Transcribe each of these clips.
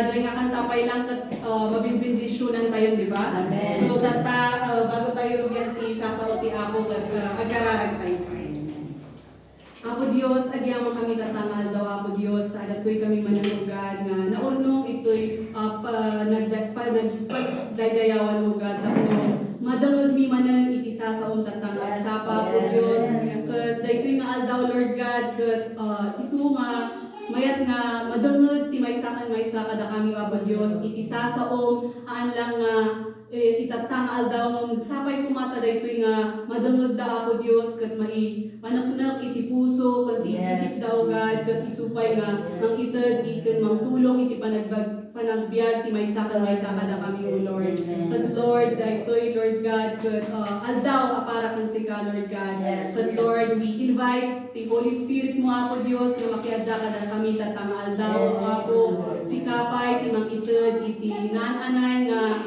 dyan nga kantapay lang kat mabibindisyonan tayo, di ba? Amen. So, bago tayo lugyan ti sasao ti Apo kat agkararag tayo. Apo Dios, agyaman kami katangal daw, Apo Dios, adatoy kami mananugad nga naurnong ito'y nagpagdayawan mo God, tapos madangag mi manan iti sasaon tatangal sa Apo Dios, kat daytoy nga aldaw Lord God, kat isuma, mayat nga madangag ti maysa kada kami Apo Dios, iti sasaon, aan lang nga itatangal daw mong sapay kumata daytoy nga madangag da Apo Dios, kat panaknak iti puso, kat isip daw God, kat isupay nga ang ited iken mangtulong iti panagbiag ti maysa kada kami o Lord. Kat Lord, daytoy Lord God, kat aldaw para kang sika Lord God. Kat Lord, we invite ti Holy Spirit mo Apo Dios nga makiadda kada kami tatangal daw Apo sikapay ti mangited iti nananay nga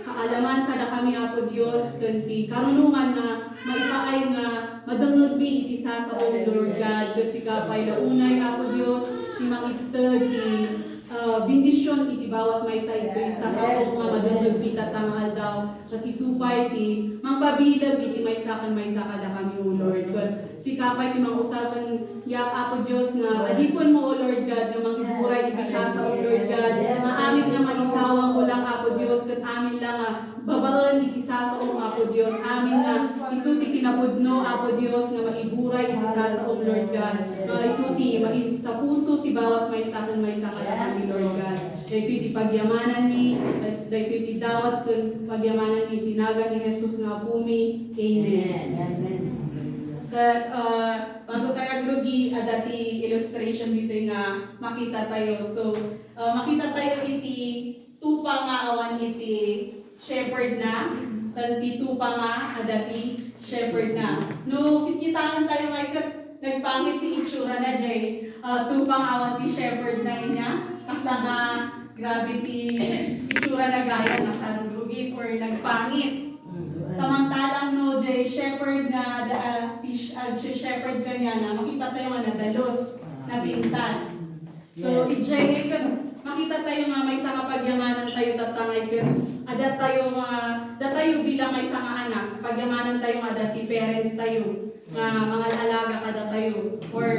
kaalaman kada kami Apo Dios kanti karunungan nga maipaay nga madangag mi iti sasaon Lord God ket sikapay na unay Apo Dios ti mangited ti bendisyon iti bawat maysa iti sa kapos nga madangag mi tatangal daw ket isupay ti mangpabilag iti maysa kada kami o Lord ket sikapay ti mangusapan yak Apo Dios nga adipon mo o Lord God nga mangburay iti sasaon Lord God nga amin nga maisawang ko lang Apo Dios ket amin lang nga babaan iti sasaon Apo Dios amin nga isuti kinapudno Apo Dios nga maiburay iti sasaon Lord God isuti sa puso ti bawat maysa kada kami Lord God daytoy ti pagyamanan ni daytoy ti dawat ken pagyamanan ni tinaga ni Jesus nga pumi amen. Kat bago tayo aglugi adati illustration dito nga makita tayo so makita tayo iti tupa nga awan iti shepherd na tanti tupa nga adati shepherd na no kikitaan tayo ngay kat nagpangit ti itsura na jay tupa nga awan ti shepherd na inya kasla nga grabe ti itsura na gaya nakarugit or nagpangit samantalang no jay shepherd na shepherd kanya na makita tayo nga nadalos na pintas so ijay makita tayo nga may nga pagyamanan tayo tatangay ken ada tayo bilang may nga anak pagyamanan tayo nga dati parents tayo nga mga alaga kada tayo or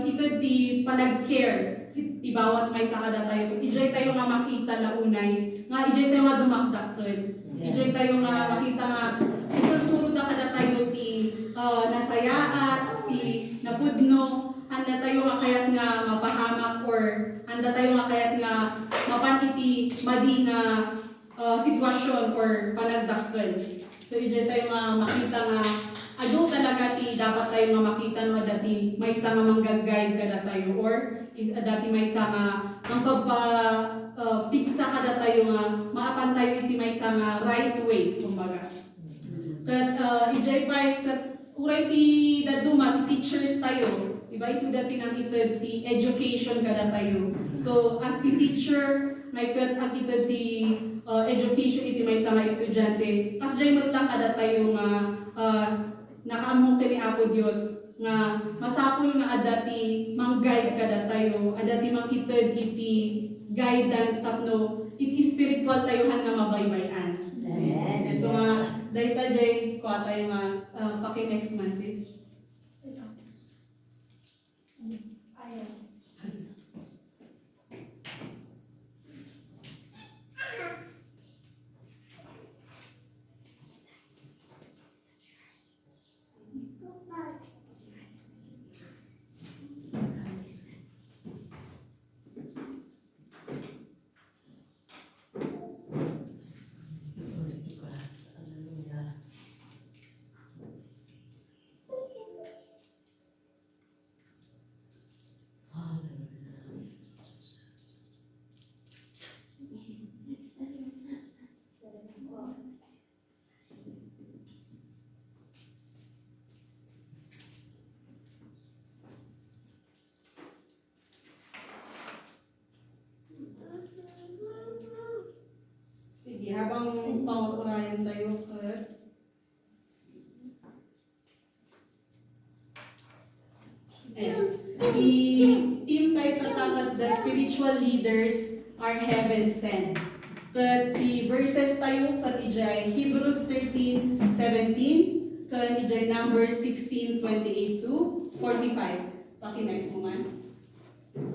ito di panag-care ibawat may kada tayo ijay tayo nga makita launay nga ijay tayo nga dumakdakton ijay tayo nga makita nga sursurod na kada tayo ti nasayaat ti napudno handa tayo nga kayat nga mapahamak or handa tayo nga kayat nga mapaniti madi nga sitwasyon or panagdakkel. So ijay tayo nga makita nga ado talaga ti dapat tayo nga makita nga dati may nga manggag-guide kada tayo or dati may nga ang piksa kada tayo nga maapan tayo iti may nga right way kumbaga. Kat ijay pa kat uray ti daduma ti teachers tayo. Diba isuda ti nang ited ti education kada tayo. So as ti teacher may kat ang ited ti education iti may nga estudyante. Kas jay mutlak kada tayo nga nakaamong ni Apo Dios nga masapul nga adati mang-guide kada tayo, adati mang-ited iti guidance tapno iti spiritual tayo nga mabaybayan. Amen. So nga dayta jay ko tayo nga paki next month sis. that the spiritual leaders are heaven sent. Kat the verses tayo kat ijay Hebrews 13:17, kat ijay Numbers 16:28 to 45. Paki next mo man.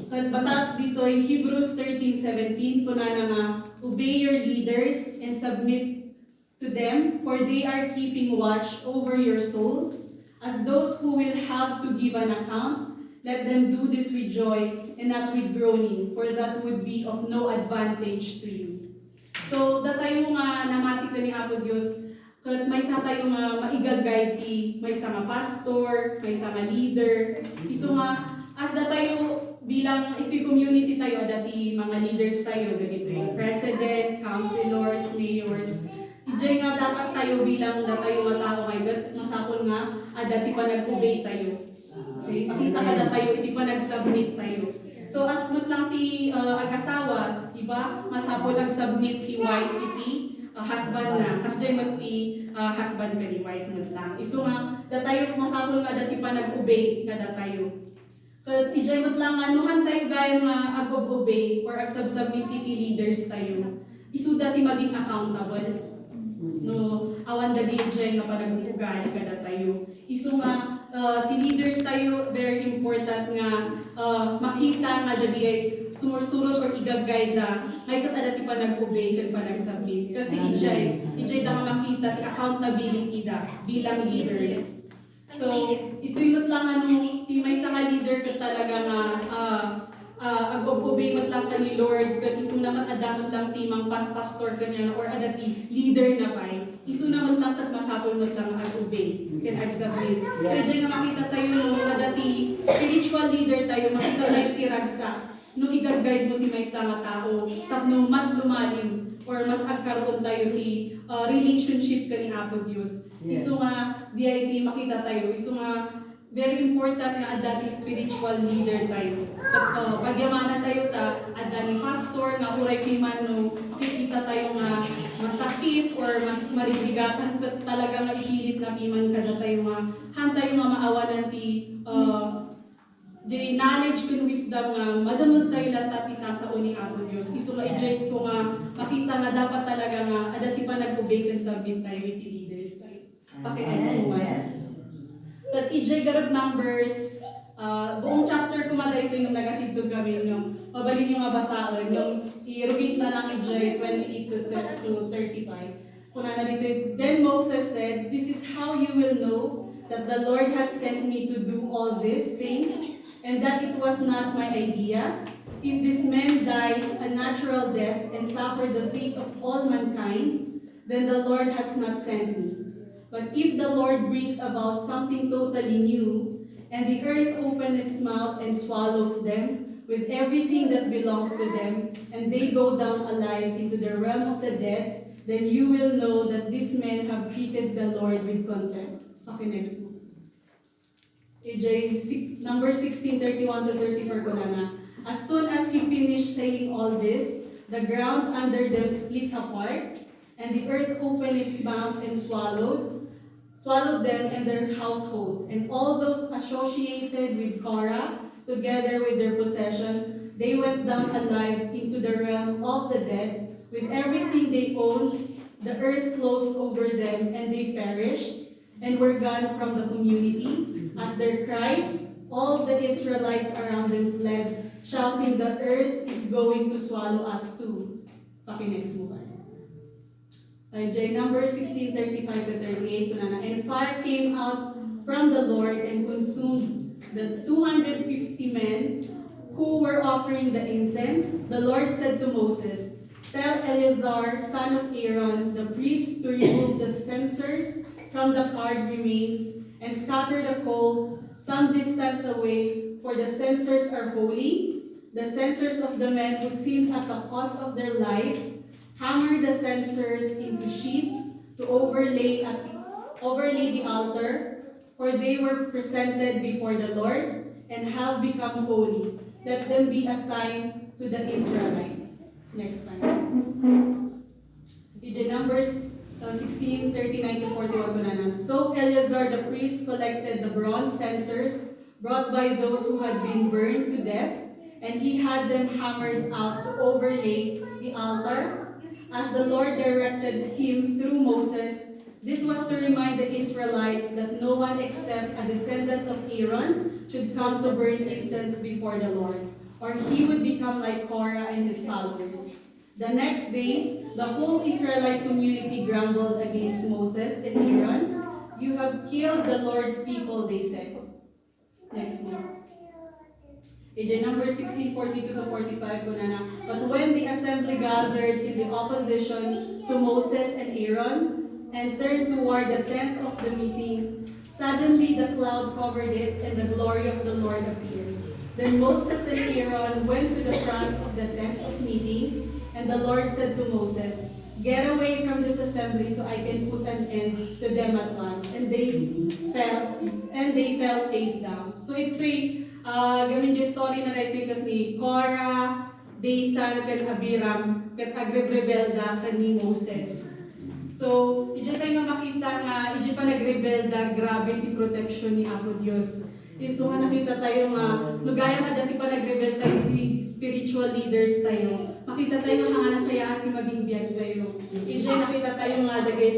Kat basa dito ay Hebrews 13:17 kuna na nga, obey your leaders and submit to them, for they are keeping watch over your souls, as those who will have to give an account. Let them do this with joy and not with groaning, for that would be of no advantage to you. So, datayo nga namati ka ni Apo Dios, kat may sa tayo nga maigagay ti, may sa nga pastor, may sa nga leader. Iso nga, as datayo bilang iti community tayo, dati mga leaders tayo, ganito yung president, councilors, mayors. Ijay nga dapat tayo bilang datayo nga tao kay God, masapon nga, dati pa nag-obey tayo. Okay, makita ka na tayo, hindi pa nag-submit tayo. So as mat lang ti ag-asawa, iba, masapon nag-submit ti wife iti husband na. Kasi mat ti husband ka ni wife mat lang. Iso nga, datayo masapon nga dati pa nag-obey kada tayo. Kat ijay mat lang anuhan tayo gaya nga ag-obey or ag-submit iti leaders tayo. Iso dati maging accountable. No, awan dagi ijay nga panag-ugali kada tayo. Iso nga ti leaders tayo, very important nga makita nga dali ay sumursurot or igagay da ngay kat adati pa nag-obey kat pa nag-submit. Kasi ijay da nga makita ti accountability da bilang leaders. So, ito'y matlang ano, ti may sa nga leader kat talaga nga ag-obey matlang ka ni Lord, kat iso naman adamot lang ti mang pastor kanyan or adati leader na pa'y. Iso naman lang kat masapol matlang ag-obey, kat ag-submit. So, dyan nga makita tayo no, adati spiritual leader tayo, makita tayo ti ragsa. No i-guide mo ti may sa nga tao, tapno mas lumalim or mas agkaroon tayo ti relationship ka ni Apo Dios. Yes. Iso nga, di makita tayo. Iso nga, very important nga adati spiritual leader tayo. At pagyamanan tayo ta, adani pastor, nga uray piman no, makikita tayo nga masakit or maribigatan talaga nga ipilit na piman kada tayo nga hantay nga maawanan ti di knowledge and wisdom nga madamot tayo lahat ti sasao ni Apo Dios. Iso nga i-judge ko nga makita nga dapat talaga nga adati pa nag-obey kan submit tayo iti leaders tayo. Paki-next mo man. At i-judge garot Numbers, buong chapter ko maday ito yung nagatidog kami yung mabalin yung mabasaon, yung i-repeat na lang i-judge 28 to 35. Kung na dito, then Moses said, "This is how you will know that the Lord has sent me to do all these things, and that it was not my idea. If this man died a natural death and suffered the fate of all mankind, then the Lord has not sent me. But if the Lord brings about something totally new, and the earth opens its mouth and swallows them, with everything that belongs to them, and they go down alive into the realm of the dead, then you will know that these men have treated the Lord with contempt." Okay, next one. Number 16:31 to 34 ko na. As soon as he finished saying all this, the ground under them split apart, and the earth opened its mouth and swallowed them and their household, and all those associated with Korah, together with their possession. They went down alive into the realm of the dead, with everything they owned. The earth closed over them, and they perished, and were gone from the community. At their cries, all the Israelites around them fled, shouting, "The earth is going to swallow us too." Paki-next mo ba? Numbers 16:35 to 38. And fire came out from the Lord and consumed the 250 men who were offering the incense. The Lord said to Moses, "Tell Eleazar, son of Aaron, the priest, to remove the censers from the charred remains and scatter the coals some distance away, for the censers are holy. The censers of the men who sinned at the cost of their lives, hammer the censers into sheets to overlay the altar, for they were presented before the Lord and have become holy. Let them be a sign to the Israelites." Next time. Numbers 16:39 to 41. So Eleazar the priest collected the bronze censers brought by those who had been burned to death, and he had them hammered out to overlay the altar, as the Lord directed him through Moses. This was to remind the Israelites that no one except a descendant of Aaron should come to burn incense before the Lord, or he would become like Korah and his followers. The next day, the whole Israelite community grumbled against Moses and Aaron. You have killed the Lord's people, they said. Next one. AJ number 16:42 to 45 ko na na. But when the assembly gathered in the opposition to Moses and Aaron and turned toward the tent of the meeting, suddenly the cloud covered it and the glory of the Lord appeared. Then Moses and Aaron went to the front of the tent of meeting, and the Lord said to Moses, "Get away from this assembly so I can put an end to them at once." And they fell face down. So ito'y gamin yung story na natin kat ni Korah, Dathan, kat Abiram, kat agrebelda kat ni Moses. So, ije tayo nga makita nga, ije pa nagrebelda, grabe ti protection ni Apo Dios. So nga nakita tayo nga, lugaya nga dati pa nagrebel tayo, di spiritual leaders tayo. Makita tayo nga nasayaan ti maging biyag tayo. Ije nakita tayo nga dagay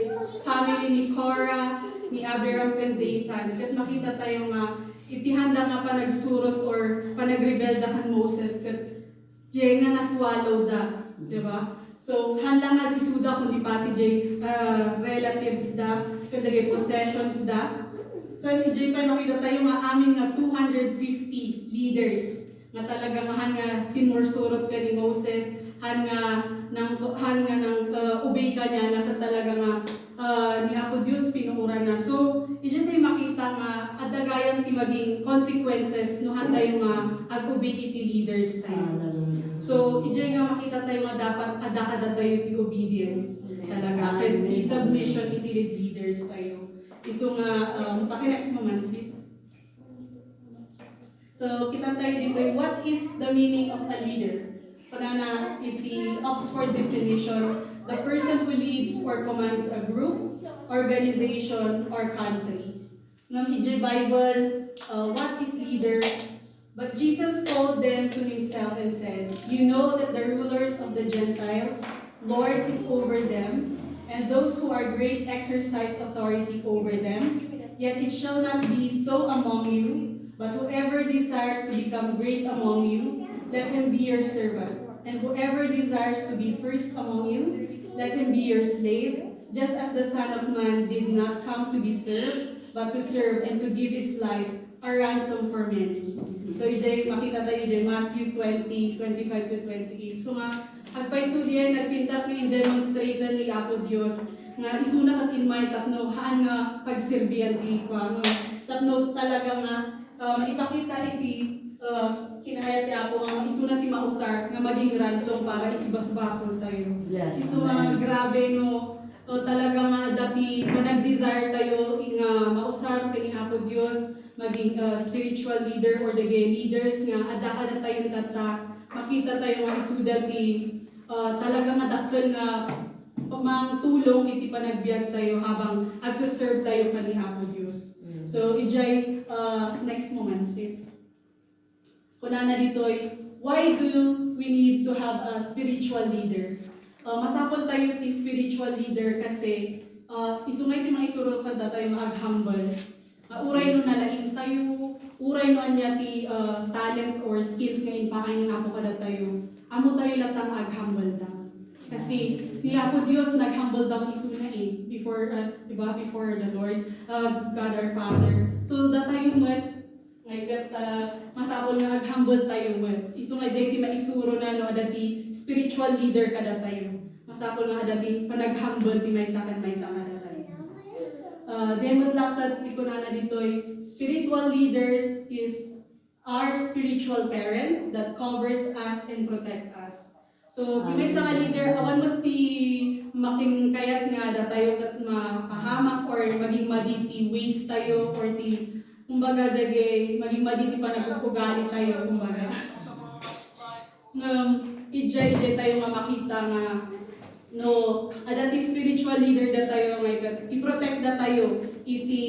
family ni Korah, ni Abiram and Dathan. Kat makita tayo nga, itihanda nga pa nagsurot or pa nagrebelda kan Moses. Kat jay nga naswallow da. Diba? So, handa nga isuda kundi pati jay relatives da. Kanda jay possessions da. Kan jay pa makita tayo nga amin nga 250 leaders. Nga talaga nga nga sinursurot ka ni Moses. Han nga nang obey ka niya na talaga nga ni Apo Dios pinuura na. So, diyan tayo makita nga adagayan ti maging consequences no han tayo nga ag-obey iti leaders tayo. So, diyan nga makita tayo nga dapat adakada tayo ti obedience talaga. Kaya ti submission iti leaders tayo. Iso nga, paki-next moment, sis. So, kita tayo dito, what is the meaning of a leader? Panana, iti Oxford definition, the person who leads or commands a group, organization, or country. Ngam iti Bible, what is leader? But Jesus called them to himself and said, "You know that the rulers of the Gentiles lord it over them, and those who are great exercise authority over them. Yet it shall not be so among you, but whoever desires to become great among you, let him be your servant. And whoever desires to be first among you, let him be your slave, just as the Son of Man did not come to be served, but to serve and to give his life a ransom for many." So, ijay, makita tayo ijay, Matthew 20:25 to 28. So nga, agpay sudiyan, nagpintas nga in-demonstrate ni Apo Dios, nga isuna kat inmay tapno, haan nga pagsirbiyan di pa, no? Tapno talaga nga, ipakita iti, kinahayat niya po ang isuna ti mausar nga maging ransom para ikibasbason tayo. Yes. Iso nga grabe no, talaga nga dati manag-desire tayo nga mausar kani Apo Dios maging spiritual leader or the leaders nga adaka na tayo tata makita tayo nga isuda ti talaga nga dakkel nga pamang tulong iti panagbiag tayo habang agsuserve tayo kani Apo Dios. So ijay next moment sis. Kunana ditoy, why do we need to have a spiritual leader? Masapol tayo ti spiritual leader kasi isungay ti mga isurot kanta tayo mag-humble. Uray no nalaing tayo, uray no anya ti talent or skills nga impakain nga po kada tayo. Amo tayo latang ag-humble da. Kasi ni Apo Dios nag-humble daw isuna before diba before the Lord God our Father. So da tayo met like masapol nga ag-humble tayo met. Isu nga dati maisuro na no adati spiritual leader kada tayo. Masapol nga adati panag-humble ti maysa kada tayo. Demot lakad ikunana ditoy, spiritual leaders is our spiritual parent that covers us and protect us. So, ti maysa nga leader, awan mo ti making kayat nga da tayo kat makahamak or maging maditi ways tayo or ti kumbaga dagay maging maditi pa nagpupugali tayo kumbaga. Ijay tayo makita nga no, adati spiritual leader da tayo may i-protect da tayo iti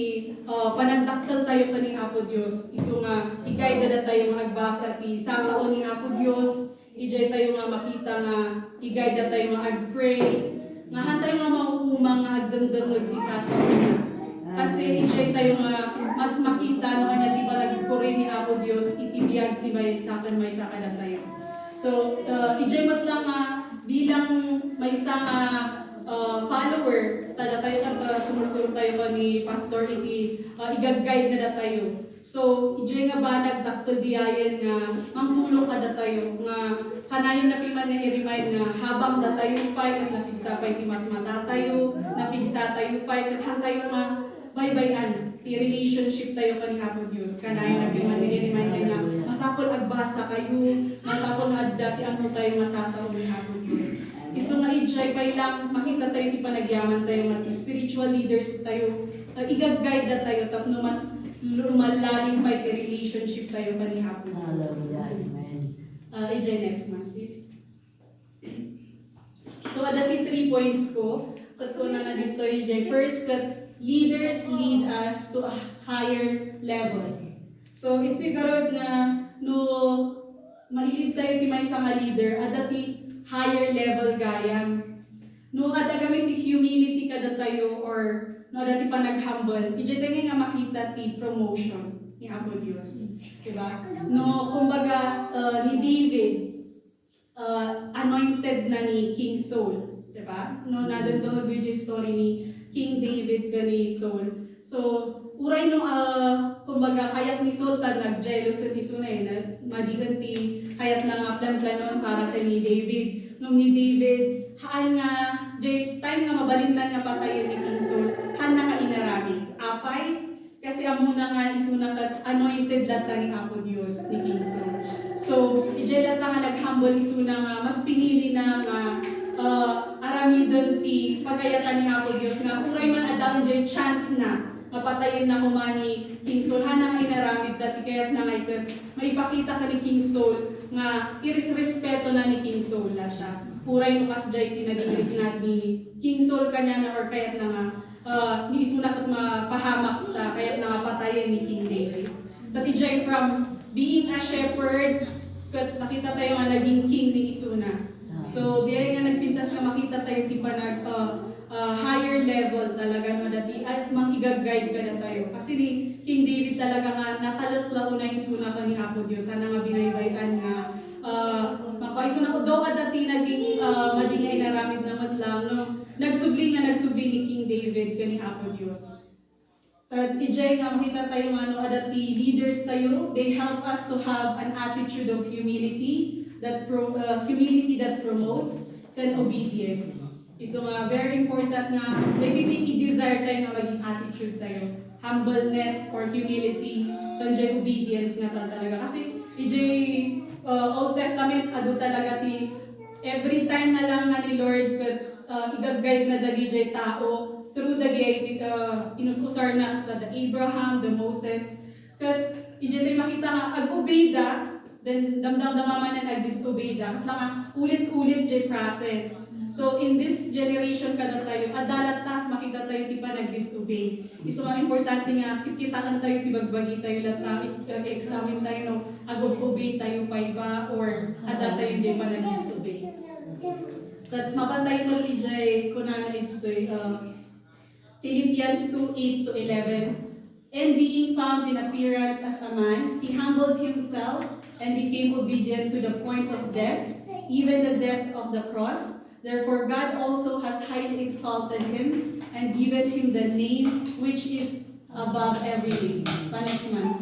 panagdaktal tayo kaning Apo Dios. Isu nga i-guide na tayo nga agbasa ti sasao ni Apo Dios. Ijay tayo nga makita nga i-guide na tayo nga ag-pray. Nga hantay nga mauumang nga agdangdangag ti sasao na. Kasi ijay tayo nga mas makita no kanya di ba nagpuri ni Apo Dios itibiyag ti may sakan na tayo. So ijay matlang nga bilang may isa nga follower, tayo sumusunod tayo ko ni Pastor iti igag-guide na tayo. So, ijay nga ba nagdakto diayan nga mangtulong kada tayo nga kanayon na piman nga i-remind nga habang da tayo pay at napigsa pay ti mata tayo, napigsa tayo pay at tayo nga baybayan i-relationship tayo kaning Apo Dios. Kanayon na piman nga i-remind nga masapol agbasa kayo, masapol nga adda ti ano tayo masasaw ni Apo Dios. Iso nga ijay pay lang makita tayo ti panagyaman tayo nga spiritual leaders tayo, igag-guide na tayo tapno mas lumalalim pa yung relationship tayo pa ni Apo Dios. Ijay next month, sis. So, adati 3 points ko. Kat ko na dito ijay. First, that leaders lead us to a higher level. So, ito karod na no mailid tayo ti may nga leader, adati higher level gayam. No, ada gamit ti humility kada tayo or no, dati pa nag-humble, ijay tayo nga makita ti promotion ni Apo Dios. Diba? No, kumbaga, ni David, anointed na ni King Saul. Diba? No, nadandong yung story ni King David ka ni Saul. So, uray no, kumbaga, kayat ni Saul ta nag-jealous at isunay na madikan ti kayat na nga plan-planon para ka ni David. Nung ni David, haan nga, time nga mabalintan nga patayin ni King Saul, haan na ka inarami. Apay, kasi amuna nga isuna kat anointed lata ni Apo Dios ni King Saul. So, ijay lata nga nag-humble isuna nga, mas pinili na nga aramidon ti pagayatan ni Apo Dios nga, uray man adang jay chance na mapatayin na kumani King Saul, haan na nga inaramid dati kaya't na nga ikat, maipakita ka ni King Saul nga iris-respeto na ni King Saul na siya. Puray no kasjay tinagigit na ni King Saul kanya na or kaya't na nga ni isuna kat mapahamak ta kaya't na nga patayin ni King David. But ijay from being a shepherd, kat nakita tayo nga naging king ni isuna. So diyan nga nagpintas nga makita tayo ti panag higher level talaga no dati at mang-igag-guide ka na tayo. Kasi ni King David talaga nga natalot-lao na isuna ka ni Apo Dios. Sana nga binaybayan nga mapaisuna ko daw dati naging madingay naramid na matlang no. Nagsubli ni King David ka ni Apo Dios. At ijay nga makita tayo nga no dati leaders tayo, they help us to have an attitude of humility that promotes and obedience. So very important nga, maybe i-desire tayo nga maging attitude tayo. Humbleness or humility, kanjay obedience nga talaga. Kasi ijay Old Testament, ado talaga ti every time na lang nga ni Lord igag-guide na dagi jay tao through dagi inususar na sa the Abraham, the Moses. Kat ijay tayo makita nga ag-obey da, then damdam-damaman na ag-disobey da. Kasi nga ulit-ulit jay process. So in this generation kada tayo, adalat ta, makita tayo ti pa nag-disobey. Iso nga importante nga, kitaan tayo, ti bagbagi tayo lahat, i-examine tayo no, ag-obey tayo pa iba, or ada tayo hindi pa nag-disobey. At mapantay mo si Jay, kunana ito Philippians 2:8-11. And being found in appearance as a man, he humbled himself and became obedient to the point of death, even the death of the cross. Therefore, God also has highly exalted him and given him the name which is above every name. Next month.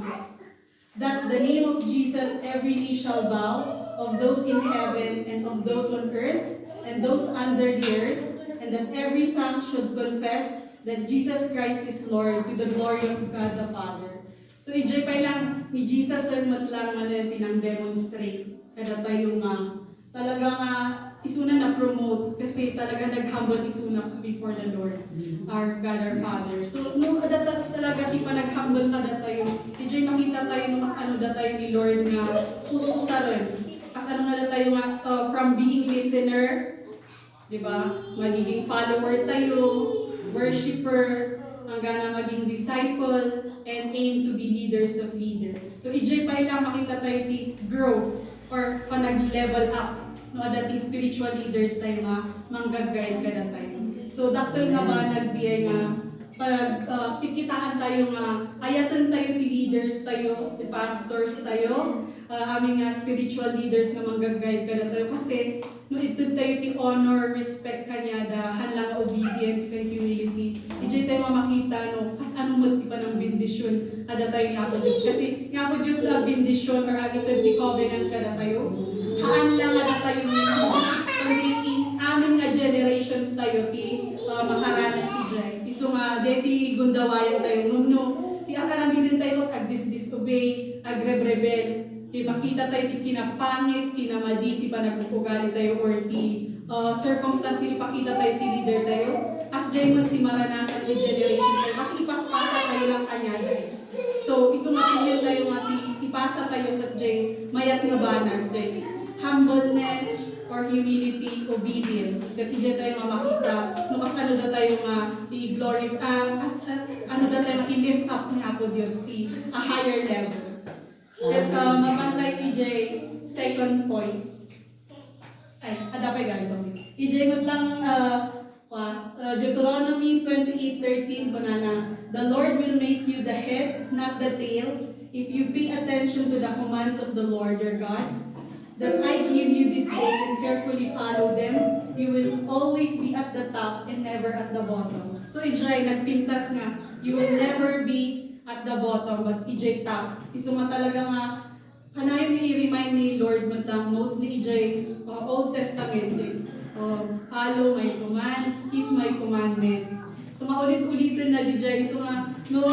That the name of Jesus every knee shall bow, of those in heaven and of those on earth and those under the earth, and that every tongue should confess that Jesus Christ is Lord, to the glory of God the Father. So, ijay pa lang ni Jesus ang matlang tinang demonstrate. Kada tayo nga, talaga nga, isuna na promote kasi talaga nag-humble isuna before the Lord, our God, our Father. So, nung talaga di pa nag-humble kada tayo, ijay makita tayo nung mas ano da tayo ni Lord nga ususa rin. As ano nga da tayo nga from being listener, di ba? Magiging follower tayo, worshipper, hanggang na maging disciple, and aim to be leaders of leaders. So ijay pa lang makita tayo ti growth or panag-level up no dati spiritual leaders tayo nga manggag-guide kada tayo. So daktel nga ba nagdiay nga pag kikitaan tayo nga ayatan tayo ti leaders tayo, ti pastors tayo, aming nga spiritual leaders nga manggag-guide kada tayo kasi no ito tayo ti honor, respect kanya da hanlang obedience kay humility. Ijay tayo mamakita no kas ano mo ti panang bendisyon ada tayo ni Apo Diyos kasi nga Apo Diyos na bendisyon or agitad ti covenant kada tayo. Haan lang ada tayo mismo kundi aming nga generations tayo ti makaranas ti Jay. Iso nga deti gundawayan tayo no ti akarami din tayo ag disobey, ag rebel. Ti makita tayo ti kinapangit, kinamadi, ti panagpupugali tayo or ti circumstance ipakita tayo ti leader tayo. As Jay man ti maranasan ti generation tayo, mas ipaspasa tayo lang kanya tayo. So iso nga tayo nga ti ipasa tayo kat Jay mayat nga banag Jay. Humbleness or humility, obedience. Kat ijay tayo nga makita no kas ano da tayo nga i-glorify, ano da tayo i-lift up ni Apo Diyos ti a higher level. At mapantay EJ, second point. Ay, adapay guys, okay. EJ mat lang Deuteronomy 28:13 banana. The Lord will make you the head, not the tail, if you pay attention to the commands of the Lord your God that I give you this day and carefully follow them. You will always be at the top and never at the bottom. So EJ nagpintas nga, you will never be at the bottom, but EJ top. Iso nga talaga nga, kanayon i-remind ni Lord matang mostly EJ Old Testament eh. Follow my commands, keep my commandments. So maulit-ulitin na EJ. So nga, no,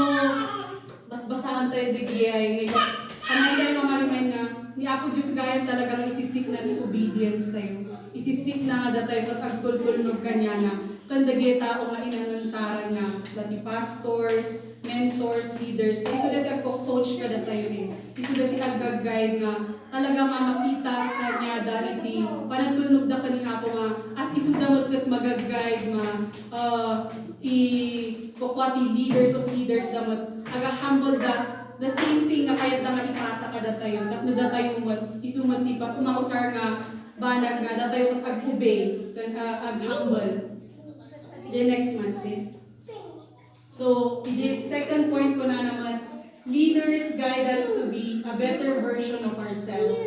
basbasahan tayo digiyay. Ngayon, kanayon tayo ma-remind na, ni Apo Diyos gayam talagang isisik na ni obedience tayo. Isisik na nga datay pag agtultulnog kanya na kandagi tao nga inangantaran na dati pastors, mentors, leaders. Iso dati agko-coach ka datayo eh. Iso dati agag-guide nga talaga makita kanya dati panagtulnog da kanina po nga as iso damot kat magag-guide nga kukwati leaders of leaders damot aga humble da the same thing nga kaya nga ipasa ka datayo. Tapno datayo mo isumat ti pa kumausar nga banag nga datayo ag-obey ag-humble. The next one sis. So, the second point ko na naman, leaders guide us to be a better version of ourselves.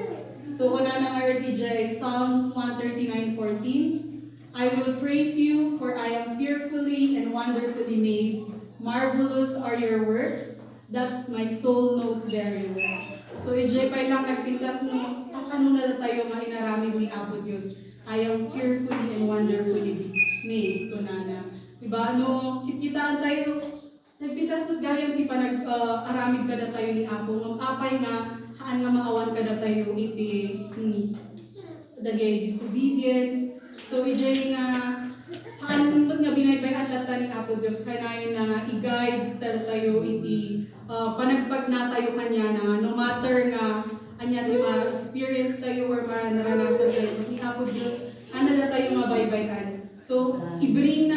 So, una na nga RTJ, Psalms 139:14. I will praise you, for I am fearfully and wonderfully made. Marvelous are your works, that my soul knows very well. So, EJ pa lang nagpintas no, as ano na tayo mainaramid ni Apo Diyos. I am fearfully and wonderfully made. Kunana. Diba, ano, kikitaan tayo, nagpintas no't gayam, di pa nag-aramid ka na tayo ni Apo. Apay nga, haan nga maawan ka na tayo iti, dagay disobedience. So, EJ nga, haan nga binaybayan lata ni Apo Diyos, kaya na i-guide tayo iti, panagpag na tayo kanya na, no matter nga, anya di ma-experience tayo or naranasan tayo ni Apo Diyos, ano na tayo mabaybayan. So, ibring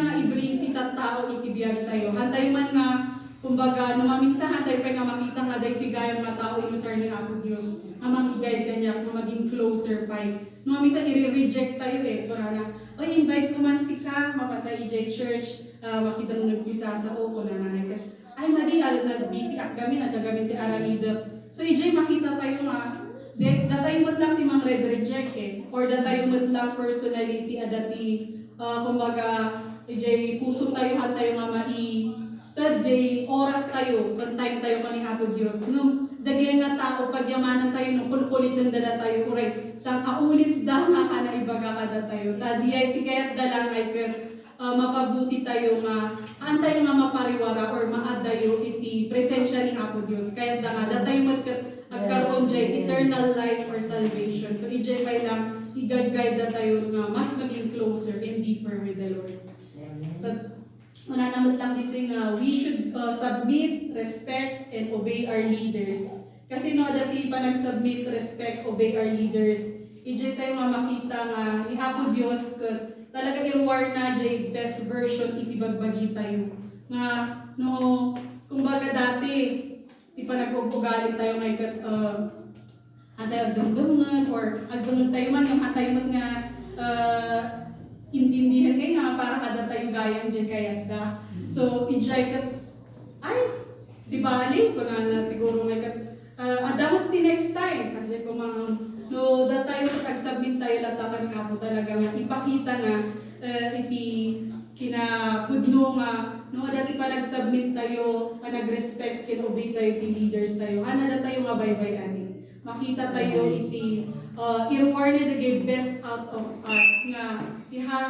tita tao, ikibiyag tayo. Hantay man nga, kumbaga, numaminsahan tayo pa nga makita nga dahil tigayang mga tao ilusar ni Apo Diyos. Amang i-guide kanya kung maging closer pa. Numaminsan, i-reject tayo eh. Kurana, oy, invite ko man si ka, mapatay EJ Church, makita mo nagpisa sa o, na nanay. Ay, mali, nag-busy at kami, nagagamit ti Aramida. So, EJ, makita tayo nga, datay mo't lang timang red reject eh. Or datay mo't lang personality, dati, kumbaga, EJ, puso tayo at tayo nga third day, oras tayo, time tayo pa ni Apo Diyos. Nung dagay nga tao, pagyamanan tayo, nung kulkulitan dala tayo, uray, sa kaulit da nga ka na ibaga kada tayo. Tadiyay, tikayat dalang ay mapabuti tayo nga, tayo nga mapariwara or maadayo iti presensya ni Apo Diyos. Kaya da nga, datay magkaroon dyan, eternal life or salvation. So, EJ pa lang, i-guide na tayo nga mas maging closer and deeper with the Lord. But, mananamot lang dito nga, we should submit, respect, and obey our leaders. Kasi no, dati pa nag-submit, respect, obey our leaders. EJ tayo nga makita nga, ihapo Diyos, talaga i-war na jay best version iti bagbagi tayo. nga no kumbaga dati di pa nag-ugali tayo ngayon atay agdungdungan or agdungdung tayo man yung atay man nga intindihan ngayon nga para kada tayo gayang dyan kaya da. So ijay kat ay di bali ko na siguro may kat adamot ti next time kasi kung mga no da tayo pag-submit tayo latakan nga po talaga nga ipakita nga iti kinapudno nga no dati pa nag-submit tayo nag-respect kin-obey tayo ti leaders tayo ana da tayo nga bye-bye ani makita tayo iti i-reward na the best out of us nga iha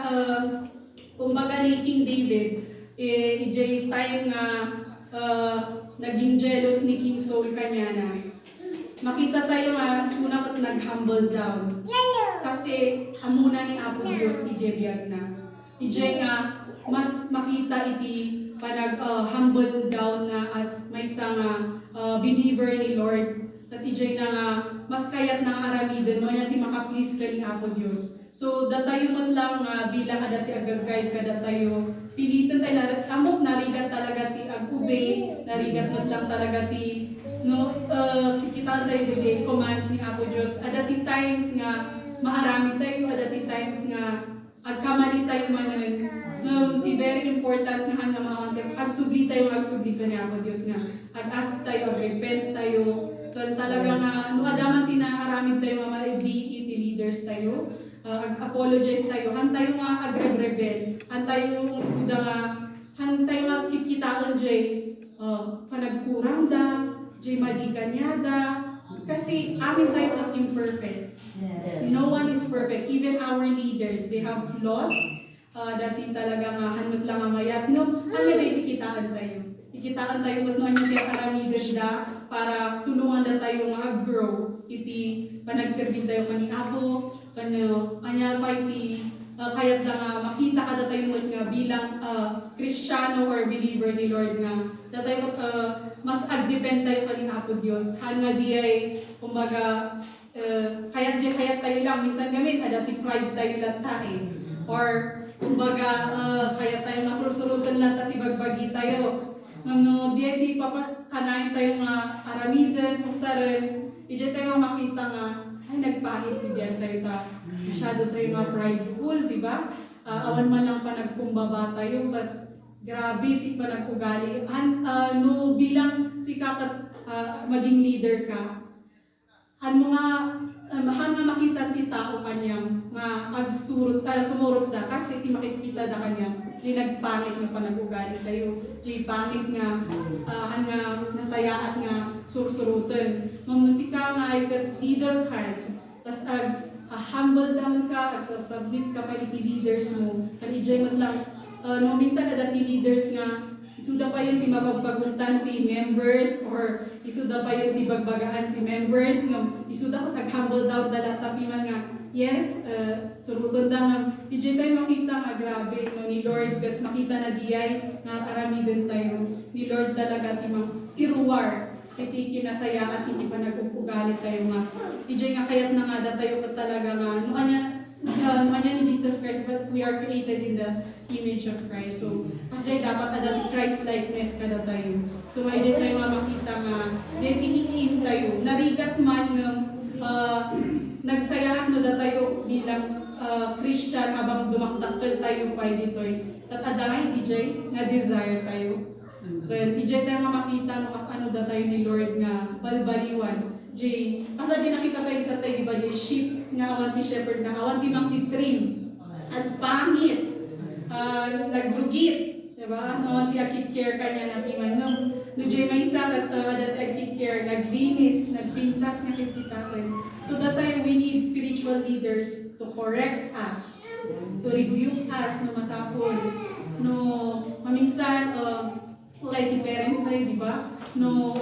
kumbaga ni King David ijay time nga naging jealous ni King Saul kanya na makita tayo nga muna kat nag-humble down kasi amuna ni Apo Diyos ijay biyag na ijay nga mas makita iti panag humble down na as may isang believer ni Lord at ijay na nga mas kayat na aramiden no anya ti maka-please ka ni Apo Dios. So datayo man lang bilang adati agagay kada tayo pilitan tayo na amok narigat talaga ti ag-obey narigat man lang talaga ti no kikita tayo di commands ni Apo Dios adati times nga maarami tayo adati times nga agkamali tayo manen ti very important nga nga mga agsubli tayo agsubli ka ni Apo Dios nga ag-ask tayo repent tayo talaga nga, no adaman tinaharamid tayo mga iti leaders tayo, apologize tayo, han tayo nga agrebrebel, han tayo isuda nga, han tayo nga kikitaan jay, panagkurang da, jay madikanyada, kasi amin tayo ang imperfect. Yes. No one is perfect, even our leaders, they have flaws, dati talaga nga, hanot lang ang mayat, no, ano na ikikitaan tayo. Ikitaan tayo kung ano niya karamihan da para tulungan na tayo mag-grow iti panagservin tayo kani Apo kanya pa iti kayat na nga makita ka na tayo nga bilang Kristiyano or believer ni Lord nga na tayo mas ag-depend tayo kani Apo Dios hanga di ay kumbaga kayat tayo lang minsan gamit adati pride tayo lang tayo or kumbaga kaya tayo masursurutan lang at ibagbagi tayo no di papakanayin tayo nga aramidan kung saran ije tayo makita nga ay nagpahit di tayo ta masyado tayo nga prideful di ba awan man lang pa nagkumbaba tayo but grabe di pa nag-ugali no bilang sikakat maging leader ka han mo nga makita ti tao kanyang nga sumurot da kasi ti makikita da kanyang di nagpangit nga panag-ugali tayo di pangit nga nga nasayaat nga sursurutan mamusika nga ay leader ka tas humble down ka submit ka pa iti leaders mo kan ijay mat lang no minsan adati leaders nga isuda pa yun ti mapagpaguntan ti members or isuda pa yun ti bagbagaan ti members nga isuda ko tag-humble down dala tapi man nga yes suruton da nga ijay tayo makita nga grabe no, ni Lord kat makita na diyay nga aramiden tayo ni Lord talaga ti mang iruwar iti kinasaya at iti pa nag-ugali tayo nga ijay nga kayat na nga tayo kat talaga nga no anya ni Jesus Christ but we are created in the image of Christ. So, kasi dapat adati Christ-likeness kada tayo. So, may tayo makita nga, detihiin tayo, narigat man ng nagsayahan no da tayo bilang Christian habang dumaktakal tayo pa dito. At adahay DJ nga desire tayo. Kaya DJ tayo makita no kas ano da tayo ni Lord nga balbaliwan. Jay, asa din nakita tayo di ba, Jay, sheep nga awan ti shepherd na awan ti mang titrim at pangit nagrugit, diba? Awan ti akit-care kanya na piman no Jay may isa at adat akit-care naglinis, nagpintas na kititakin. So that time we need spiritual leaders to correct us, to rebuke us no masapol no maminsan like the parents tayo, diba? No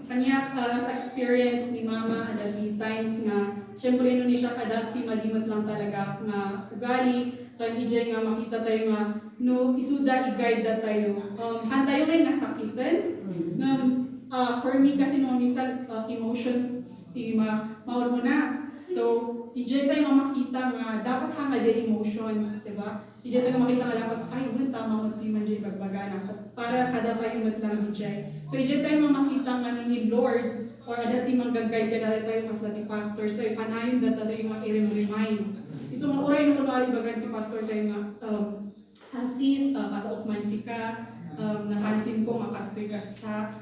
kanya sa experience ni Mama at the times nga syempre no ni siya kadati malimot lang talaga nga ugali kan ijay nga makita tayo nga no isuda i-guide da tayo han tayo ngay nasakitan for me kasi no minsan emotions maor mo na so ijay tayo nga makita nga dapat hanga the emotions, diba? Ijay tayo makita nga dapat, ay, wala tama mo di man jay bagbagana. Para kada tayo matlang ijay. So ijay tayo nga makita nga ni Lord, or dati manggagay ka dati tayo, mas dati pastors tayo, panayon dati tayo nga i-remind. So mga oray nung kunwari bagan ti pastor tayo nga, hasis, kasaot man sika, napansin ko makastoy kasta,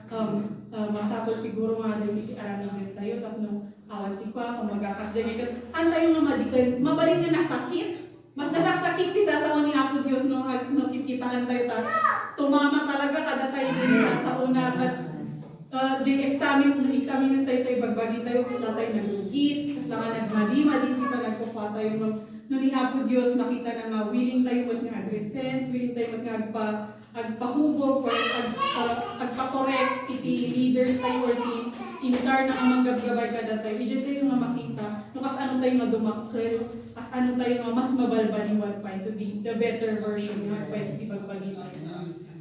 masapol siguro nga dahil aranin tayo, tapno awat ko kung magakas dyan ito. Antay yung mamadikan, mabalik na nasakit. Mas nasasakit ti sasaon ni Apo Diyos no kikitaan tayo sa tumama talaga kada tayo din sa una at examine tayo bagbagi tayo kasi tayo nagugit, kasi nga nagmalima, din pa nagkupa tayo no ni Apo Diyos makita na nga willing tayo mat nga repent, willing tayo mat nga agpahubog or agpa-correct iti leaders tayo or ti inisar na ang manggabgabay kada tayo. Ijay tayo nga makita no kas ano tayo nga dumakkel, kas ano tayo nga mas mabalbaliwat pa to be the better version nga pa iti pagbagi tayo.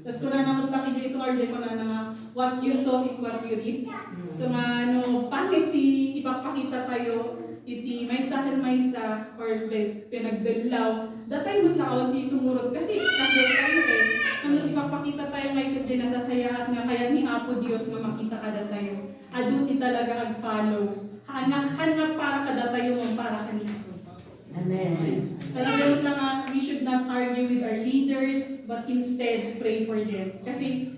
Tapos kung na naman laki dyan sa order ko na what you sow is what you reap. So nga ano, pangit ipapakita tayo iti may sakin may sa or pinagdalaw datay mo tlawan ti sumurot kasi tayo ano ipapakita tayo ngay kadya nasasayahat nga kaya ni Apo Diyos nga makita kada tayo aduti talaga ag-follow hangak para kada tayo para kanina. Amen. Talagang lang we should not argue with our leaders but instead pray for them kasi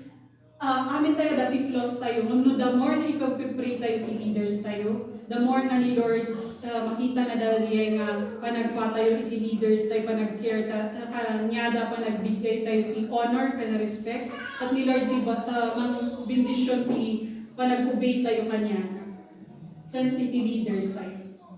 amin tayo dati flaws tayo no the more na ikaw pray tayo ti leaders tayo the more na ni Lord makita na dali nga panagpatayo iti leaders tayo panag-care kanyada panagbigay tayo ti honor kana respect at ni Lord di mang bendisyon ti panag-obey tayo kanya kan iti leaders tayo.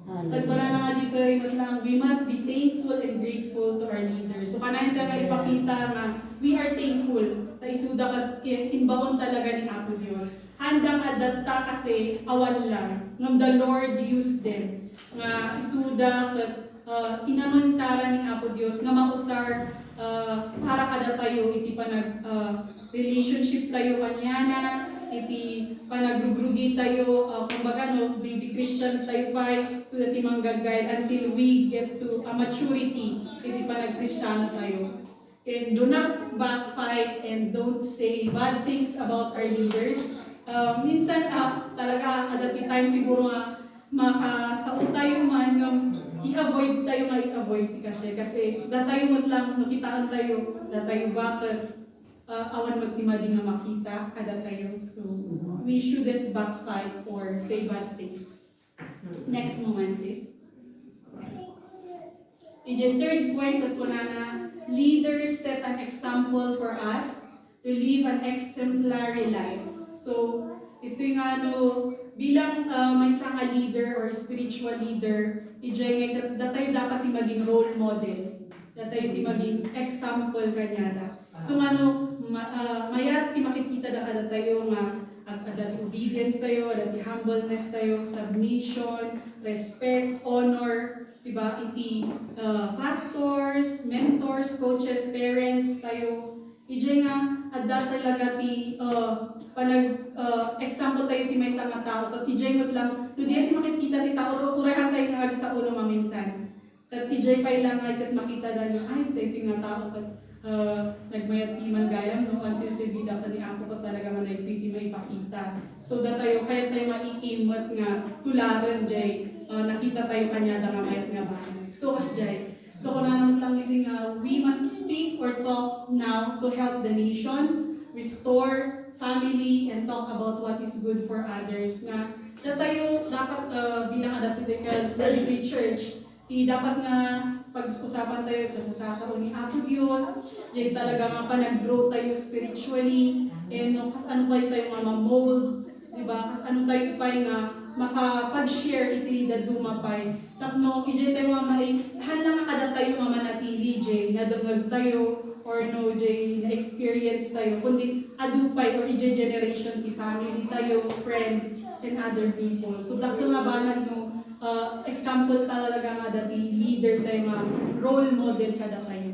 At wala na nga dito yung lang, we must be thankful and grateful to our leaders. So kanahin ka nga ipakita nga we are thankful ta isuda kat inbaon talaga ni Apo Diyos. Handang adatta kasi awan lang ngam the Lord used them nga isuda kat inamontara ni Apo Diyos nga mausar para kada tayo iti panag relationship tayo kanya na iti panagrugrugi tayo kumbaga no baby Christian tayo pa so that manggagay until we get to a maturity iti panag-Kristiyano tayo. And do not backfight and don't say bad things about our leaders. Minsan talaga at the time siguro nga makasaot tayo man i-avoid tayo nga i-avoid kasi datayo mo lang nakitaan tayo datayo bakit awan magtimadi nga makita kada tayo. So we shouldn't backfight or say bad things. Next moment sis. In the third point that na leaders set an example for us to live an exemplary life. So ito yung bilang may isang leader or spiritual leader, datayo dapat maging role model. Datayo maging example kanyada. So mayat ti makikita da kada tayo nga dati obedience tayo, dati humbleness tayo, submission, respect, honor, diba? Iti pastors, mentors, coaches, parents tayo. Ijay nga adda talaga ti example tayo ti may nga tao. At ijay mo lang, today ti makikita ti tao, urahan tayo nga sa ulo maminsan. At ijay pa ilang ay kat makita dahil ay tayo ti nga tao kat nagmayat ti man gayam no ang sinisibida pa ni ako ko talaga man ti may pakita. So da tayo kaya tayo maiimot nga tularan jay nakita tayo kanya da nga mayat nga ba. So as jay. So kung naman lang iti nga we must speak or talk now to help the nations, restore family and talk about what is good for others nga da tayo dapat bilang adapted church dapat nga pag-usapan tayo sa sasaon ni Apo Diyos, di talaga nga pa nag-grow tayo spiritually, and kas ano pa tayo nga ma-mold, diba? Kas ano tayo pa nga makapag-share iti daduma pa. Tapno, ije tayo nga halang kada tayo nga manatili, jay, nadangag tayo, or no, jay, na-experience tayo, kundi adupay or ije generation ti family tayo, friends, and other people. So, dako nga banag no, example talaga nga dati leader tayo nga role model kada tayo.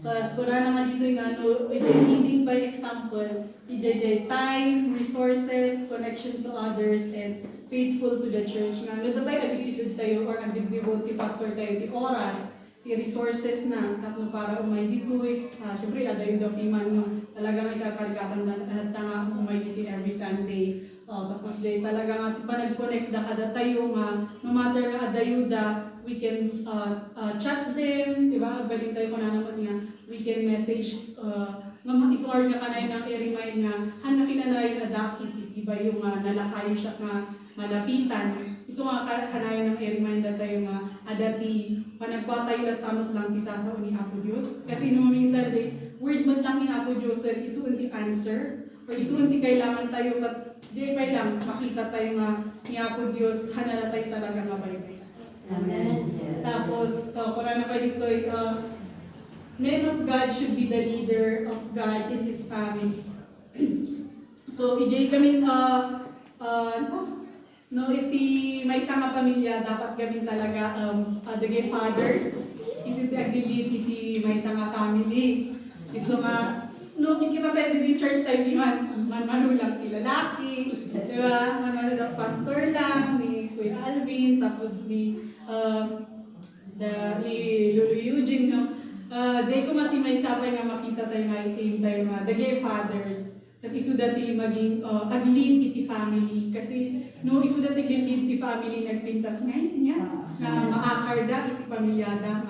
But wala naman dito yung ano, ito yung leading by example. Ito time, resources, connection to others, and faithful to the church. Nga, ano tayo, addicted tayo, or addicted pastor tayo, di oras, di resources na, tapos para umay dito, syempre, ada yung document, no, talaga may kakarigatan na tanga umay dito every Sunday. Tapos di talaga nga, pa nag-connect na kada tayo, no matter nga adayuda, we can chat them, di ba? Galing tayo ko na naman nga, we can message, isor nga kanay ng i-remind nga, hanakin na na yung adapted, isiba yung nalakayo siya nga malapitan. Iso nga kanay ng i-remind na tayo nga, adati, panagpatay lang tamot lang isasa ni Apo Diyos. Kasi nung minsan, word man lang ni Apo Diyos, isuon ti answer, or isuon ti kailangan tayo, but di pa lang, makita tayo nga ni Apo Diyos, hanala tayo talaga nga baybay. Amen. Tapos, kung ano pa dito, men of God should be the leader of God in His family. So, ijay kami, no, iti may sama pamilya, dapat gamin talaga, the fathers, is iti agdilid iti may sama family. So, no, kikita tayo di church tayo, di manulang ti lalaki, di ba? Manulang pastor lang, ni Kuya Alvin, tapos ni Lulu Eugene, no? Day ko mati may sapay nga makita tayo nga itim tayo nga, the gay fathers, at isu dati maging aglid iti family. Kasi no, isu dati aglid iti family nagpintas ngayon niya, na maakarda iti pamilyada,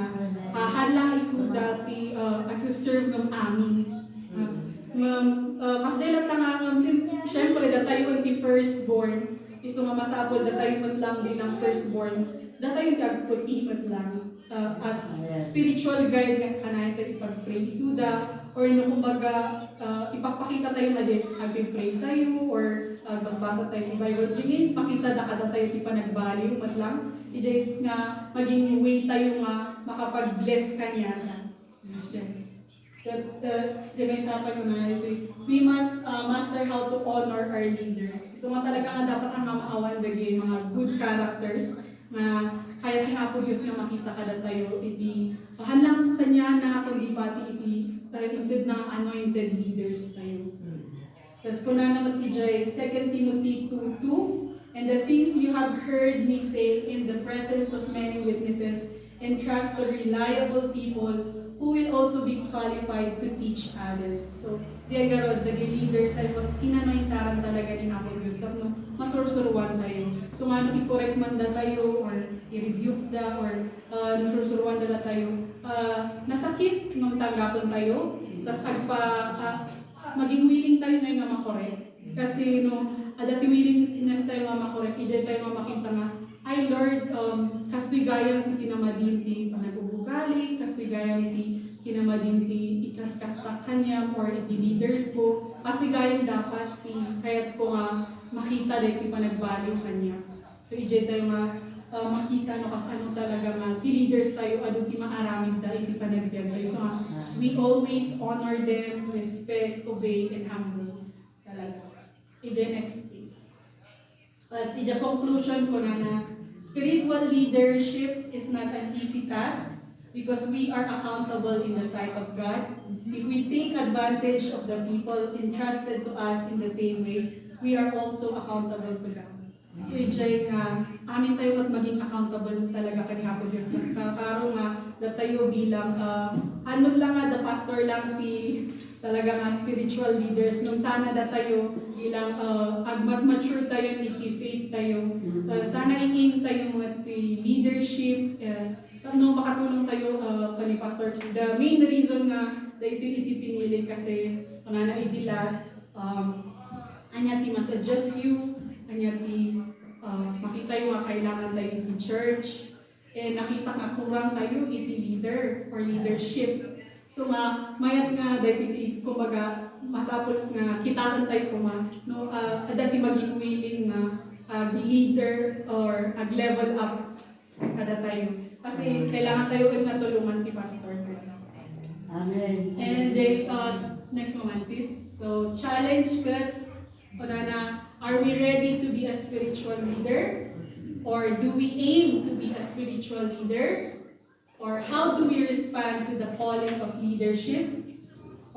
hala isu dati agsiserve ng amin. Kasi lang nga, siyempre, datayon ti firstborn, iso mamasapol, datayon lang din ang firstborn, datayon kagputimot lang, as spiritual guide nga kanay tayo ipag-pray isuda, or no, kumbaga, ipapakita tayo na din, ag-pray tayo, or basbasa tayo ng Bible, dingin, pakita na kada tayo ti panagbaliw, mat lang, i-just nga, maging way tayo nga, makapag-bless kanya. May sabi ko na we must master how to honor our leaders. So nga talaga nga dapat ang mamaawan dagi mga good characters na kaya nga po Diyos nga makita kada tayo iti hanlang kanya na kundi pati iti include ng anointed leaders tayo. Tapos kung na naman iti 2 Timothy 2:2, and the things you have heard me say in the presence of many witnesses, entrust to reliable people who will also be qualified to teach others. So, diyan garod, naging leaders tayo, inanointaran talaga ni Apo Diyos, no, masursuruan tayo. So, nga nung i-correct man na tayo, or i-rebuke da, or nasursuruan na tayo, nasakit nung tanggapon tayo, tapos maging willing tayo na nga makorek. Kasi nung dati willingness tayo nga makorek, i-diyan tayo nga makita nga, ay Lord, kasbigayang ti kinamadin ti panag-ubugali, kasbigayang ti kinamadin ti ikaskasta kanya, or iti leader ko, kasbigayang dapat ti kayat ko nga makita dahil ti panagbaliw kanya. So ijay tayo nga makita no kas ano talaga nga ti leaders tayo, ano ti maaramid dahil ti panagbiag tayo. So we always honor them, respect, obey, and humble talaga. Ijay next thing. At ijay conclusion ko na spiritual leadership is not an easy task because we are accountable in the sight of God. If we take advantage of the people entrusted to us in the same way, we are also accountable to God. So, ijay nga, amin tayo at maging accountable talaga kay Apo Diyos. Kasi karo nga, na tayo bilang, anod lang nga, the pastor lang, talaga nga spiritual leaders. Nung sana na tayo bilang mature tayo, faith tayo. Sana ingin tayo mga leadership, no, makatulong tayo kani pastor. The main reason nga na ito pinili kasi na idilas, anya ti mas-adjust you, anya ti makita yung mga kailangan tayo in church, nakita nga kurang tayo iti leader or leadership. So nga, mayat nga dahil kumbaga masapot nga kitaan tayo kuma, no, dati maging willing nga leader or level up kada tayo. Kasi kailangan tayo nga tulungan ti pastor. Amen. And next one, sis. So challenge good. Are we ready to be a spiritual leader? Or do we aim to be a spiritual leader? Or how do we respond to the calling of leadership?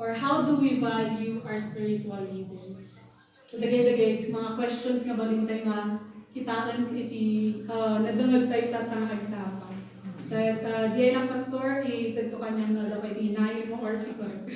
Or how do we value our spiritual leaders? So dagay-dagay, mga questions nga balintay nga kitaan iti nadungag tayo tatang agsapan. Kaya diyan ang pastor, ito kanyang dapat inayin mo or ikor.